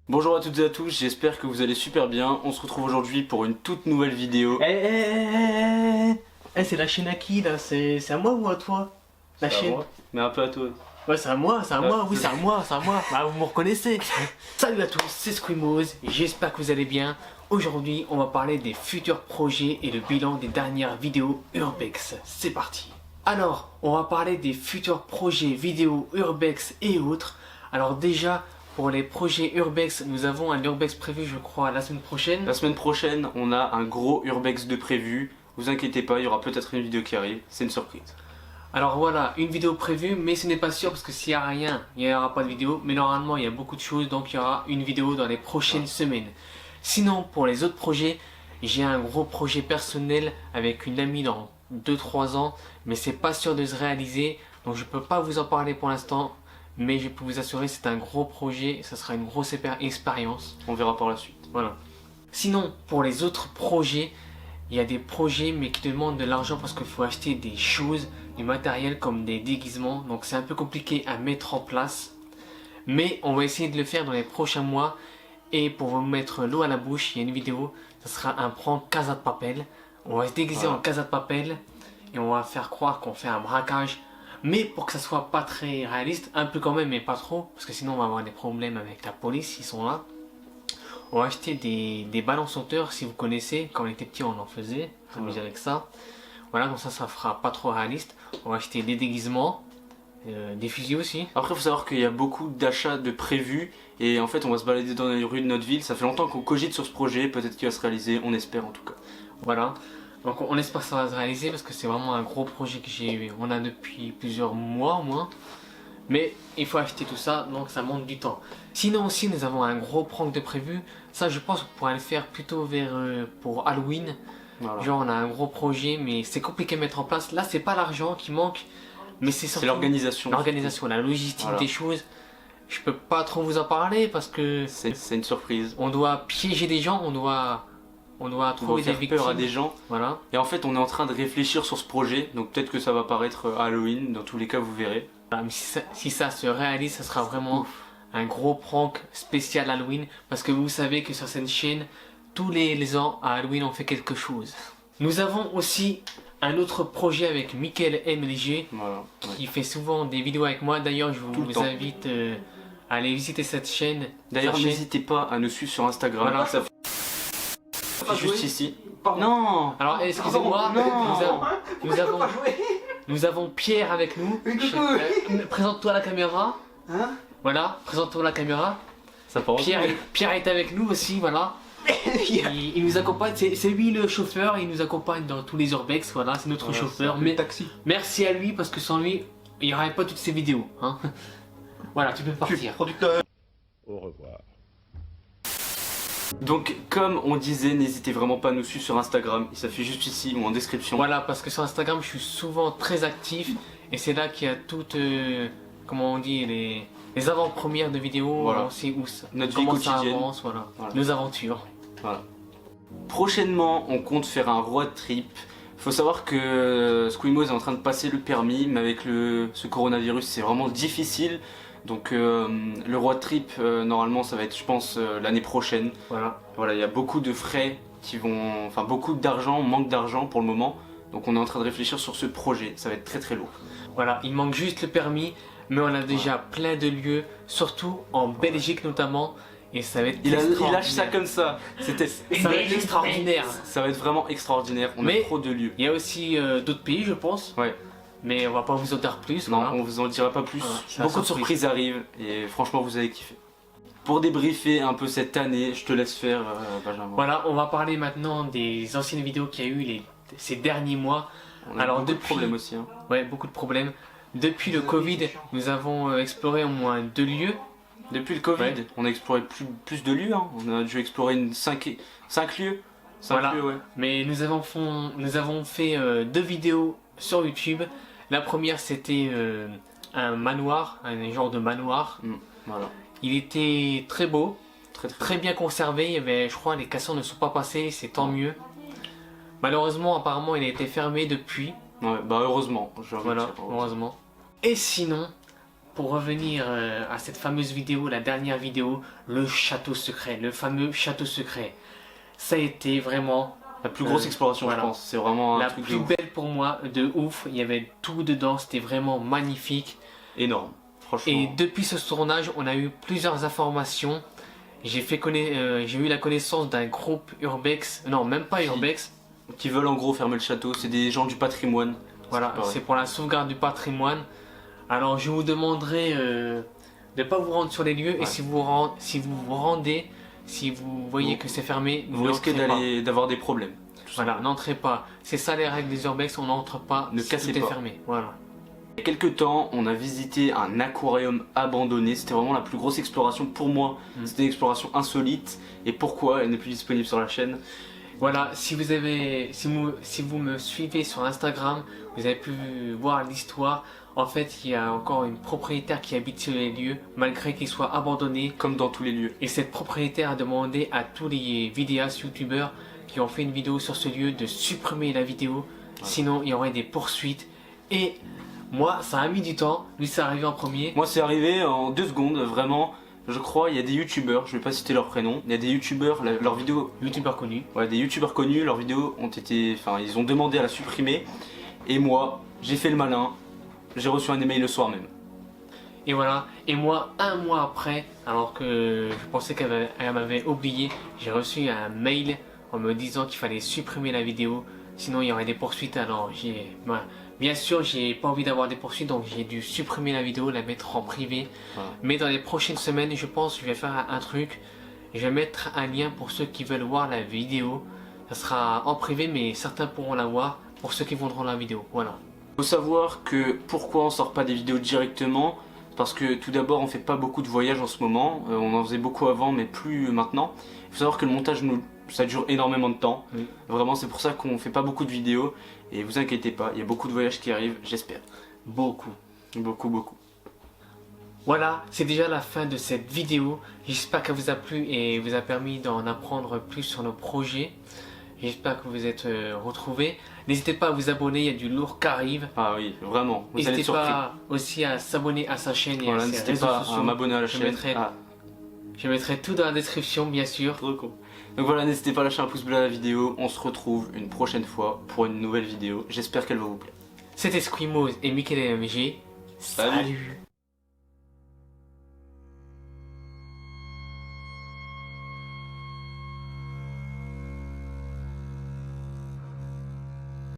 Bonjour à toutes et à tous, j'espère que vous allez super bien. On se retrouve aujourd'hui pour une toute nouvelle vidéo. C'est la chaîne à qui là? C'est à moi ou à toi? La C'est à chaîne? moi, mais un peu à toi. Ouais, c'est à moi, oui, c'est- c'est à moi. Bah, vous me reconnaissez. Salut à tous, c'est Squimose, j'espère que vous allez bien. Aujourd'hui, on va parler des futurs projets et le bilan des dernières vidéos Urbex. C'est parti. Alors, on va parler des futurs projets vidéo Urbex et autres. Alors déjà, pour les projets Urbex, nous avons un Urbex prévu, je crois, la semaine prochaine. La semaine prochaine, on a un gros Urbex de prévu. Vous inquiétez pas, il y aura peut-être une vidéo qui arrive, c'est une surprise. Alors voilà, une vidéo prévue, mais ce n'est pas sûr parce que s'il n'y a rien, il n'y aura pas de vidéo. Mais normalement, il y a beaucoup de choses, donc il y aura une vidéo dans les prochaines semaines. Sinon, pour les autres projets, j'ai un gros projet personnel avec une amie dans 2-3 ans, mais c'est pas sûr de se réaliser, donc je peux pas vous en parler pour l'instant. Mais je peux vous assurer, c'est un gros projet, ça sera une grosse expérience. On verra par la suite. Voilà. Sinon, pour les autres projets, il y a des projets mais qui demandent de l'argent parce qu'il faut acheter des choses, du matériel comme des déguisements. Donc c'est un peu compliqué à mettre en place. Mais on va essayer de le faire dans les prochains mois. Et pour vous mettre l'eau à la bouche, il y a une vidéo. Ça sera un prank Casa de Papel. On va se déguiser en Casa de Papel. Et on va faire croire qu'on fait un braquage. Mais pour que ça soit pas très réaliste, un peu quand même mais pas trop. Parce que sinon on va avoir des problèmes avec la police, ils sont là. On va acheter des ballons sauteurs, si vous connaissez, quand on était petit on en faisait, on s'amusait avec ça. Voilà, comme ça fera pas trop réaliste. On va acheter des déguisements, des fusils aussi. Après, il faut savoir qu'il y a beaucoup d'achats de prévus. Et en fait, on va se balader dans les rues de notre ville. Ça fait longtemps qu'on cogite sur ce projet, peut-être qu'il va se réaliser, on espère en tout cas. Voilà, donc on espère que ça va se réaliser parce que c'est vraiment un gros projet que on a depuis plusieurs mois au moins. Mais il faut acheter tout ça, donc ça demande du temps. Sinon aussi, nous avons un gros prank de prévu. Ça, je pense qu'on pourrait le faire plutôt pour Halloween. Voilà. Genre, on a un gros projet, mais c'est compliqué à mettre en place. Là, c'est pas l'argent qui manque, mais c'est surtout l'organisation. L'organisation, la logistique des choses. Je peux pas trop vous en parler parce que c'est une surprise. on doit piéger des gens, on doit trouver des victimes. Peur à des gens. Voilà. Et en fait, on est en train de réfléchir sur ce projet. Donc peut-être que ça va paraître à Halloween. Dans tous les cas, vous verrez. Mais si ça se réalise, ça sera vraiment un gros prank spécial Halloween. Parce que vous savez que sur cette chaîne, tous les ans à Halloween, on fait quelque chose. Nous avons aussi un autre projet avec Mickaël MLG, qui fait souvent des vidéos avec moi. D'ailleurs, je vous invite à aller visiter cette chaîne. D'ailleurs, n'hésitez pas à nous suivre sur Instagram. Voilà. Ça juste ici. Pardon. Non. Alors, excusez-moi, nous avons Pierre avec nous. Présente-toi à la caméra. Hein? Voilà, présente-toi à la caméra. Ça part. Pierre est avec nous aussi, voilà. Il nous accompagne, c'est lui le chauffeur, il nous accompagne dans tous les urbex, voilà, c'est notre chauffeur. Mais taxi. merci à lui parce que sans lui, il n'y aurait pas toutes ces vidéos. Hein. Voilà, tu peux partir. Producteur. Au revoir. Donc, comme on disait, n'hésitez vraiment pas à nous suivre sur Instagram. Il s'affiche juste ici ou en description. Voilà, parce que sur Instagram, je suis souvent très actif et c'est là qu'il y a toutes, comment on dit, les avant-premières de vidéos. Voilà. On sait où ça, Notre vie comment ça quotidienne. avance, voilà. Nos aventures. Voilà. Prochainement, on compte faire un road trip. Faut savoir que Squimose est en train de passer le permis, mais avec ce coronavirus, c'est vraiment difficile. Donc le road trip, normalement, ça va être, je pense, l'année prochaine. Voilà. Voilà, il y a beaucoup de frais qui vont, enfin beaucoup d'argent, on manque d'argent pour le moment. Donc on est en train de réfléchir sur ce projet. Ça va être très très lourd. Voilà, il manque juste le permis, mais on a déjà plein de lieux, surtout en Belgique notamment. Et ça va être Il lâche ça comme ça. Ça va être extraordinaire. Ça va être vraiment extraordinaire. On a trop de lieux. Il y a aussi d'autres pays, je pense. Ouais. Mais on va pas vous en dire plus. Non, voilà. on vous en dira pas plus. Voilà, beaucoup de surprises arrivent et franchement vous allez kiffer. Pour débriefer un peu cette année, je te laisse faire Benjamin. Voilà, on va parler maintenant des anciennes vidéos qu'il y a eu ces derniers mois. On a beaucoup de problèmes aussi. Hein. Ouais, beaucoup de problèmes. Depuis le Covid, nous avons exploré au moins 2 lieux. Depuis le Covid, on a exploré plus de lieux. Hein. On a dû explorer 5 lieux. 5 voilà. lieux, ouais. Mais nous avons fait 2 vidéos sur YouTube. La première, c'était un manoir, un genre de manoir. Voilà. Il était très beau, très bien conservé. Il y avait, je crois, les casseurs ne sont pas passés, c'est tant mieux. Malheureusement, apparemment, il a été fermé depuis. Ouais, bah heureusement. Voilà, heureusement. Et sinon, pour revenir à cette fameuse vidéo, la dernière vidéo, le château secret, le fameux château secret. Ça a été vraiment la plus grosse exploration, voilà. je pense. C'est vraiment un la truc plus belle pour moi, de ouf. Il y avait tout dedans, c'était vraiment magnifique. énorme, franchement. Et depuis ce tournage, on a eu plusieurs informations. J'ai eu la connaissance d'un groupe Urbex, non même pas Urbex, Qui veulent en gros fermer le château, c'est des gens du patrimoine. voilà, c'est pour la sauvegarde du patrimoine. Alors je vous demanderai de ne pas vous rendre sur les lieux, et si vous vous rendez, si vous voyez que c'est fermé, Vous risquez d'avoir des problèmes. Voilà, n'entrez pas. C'est ça les règles des Urbex, on n'entre pas, Ne si cassez tout est pas. fermé. Voilà. Il y a quelques temps, on a visité un aquarium abandonné. C'était vraiment la plus grosse exploration pour moi. C'était une exploration insolite. Et pourquoi elle n'est plus disponible sur la chaîne? Voilà, si vous me suivez sur Instagram, vous avez pu voir l'histoire. En fait, il y a encore une propriétaire qui habite sur les lieux, malgré qu'ils soient abandonnés. Comme dans tous les lieux. Et cette propriétaire a demandé à tous les vidéastes, youtubeurs qui ont fait une vidéo sur ce lieu de supprimer la vidéo. Sinon, il y aurait des poursuites. Et moi, ça a mis du temps. Lui, c'est arrivé en premier. Moi, c'est arrivé en 2 secondes, vraiment. Je crois, il y a des youtubeurs, je vais pas citer leur prénom, il y a des youtubeurs, leurs vidéos, Youtubeur connu. ouais, des youtubeurs connus, leurs vidéos ont été, enfin, ils ont demandé à la supprimer. Et moi, j'ai fait le malin, j'ai reçu un email le soir même. Et voilà. Et moi, un mois après, alors que je pensais qu'elle m'avait oublié, j'ai reçu un mail en me disant qu'il fallait supprimer la vidéo. Sinon, il y aurait des poursuites. Alors, bien sûr, j'ai pas envie d'avoir des poursuites, donc j'ai dû supprimer la vidéo, la mettre en privé. Voilà. Mais dans les prochaines semaines, je pense, je vais faire un truc. Je vais mettre un lien pour ceux qui veulent voir la vidéo. Ça sera en privé, mais certains pourront la voir pour ceux qui voudront la vidéo. Voilà. Faut savoir que pourquoi on sort pas des vidéos directement, parce que tout d'abord on fait pas beaucoup de voyages en ce moment, on en faisait beaucoup avant mais plus maintenant. Il faut savoir que le montage ça dure énormément de temps, Oui. vraiment c'est pour ça qu'on fait pas beaucoup de vidéos, et vous inquiétez pas, il y a beaucoup de voyages qui arrivent, j'espère. Beaucoup. Beaucoup. Voilà, c'est déjà la fin de cette vidéo. J'espère qu'elle vous a plu et vous a permis d'en apprendre plus sur nos projets. J'espère que vous êtes retrouvés. N'hésitez pas à vous abonner, il y a du lourd qui arrive. Ah oui, vraiment, vous allez être N'hésitez surpris. pas aussi à s'abonner à sa chaîne et Voilà, à ses n'hésitez réseaux pas sociaux. à m'abonner à la chaîne. Je mettrai tout dans la description, bien sûr. Trop con. Donc voilà, n'hésitez pas à lâcher un pouce bleu à la vidéo, on se retrouve une prochaine fois pour une nouvelle vidéo, j'espère qu'elle va vous plaire. C'était Squimose et Michael MG. Salut. Salut.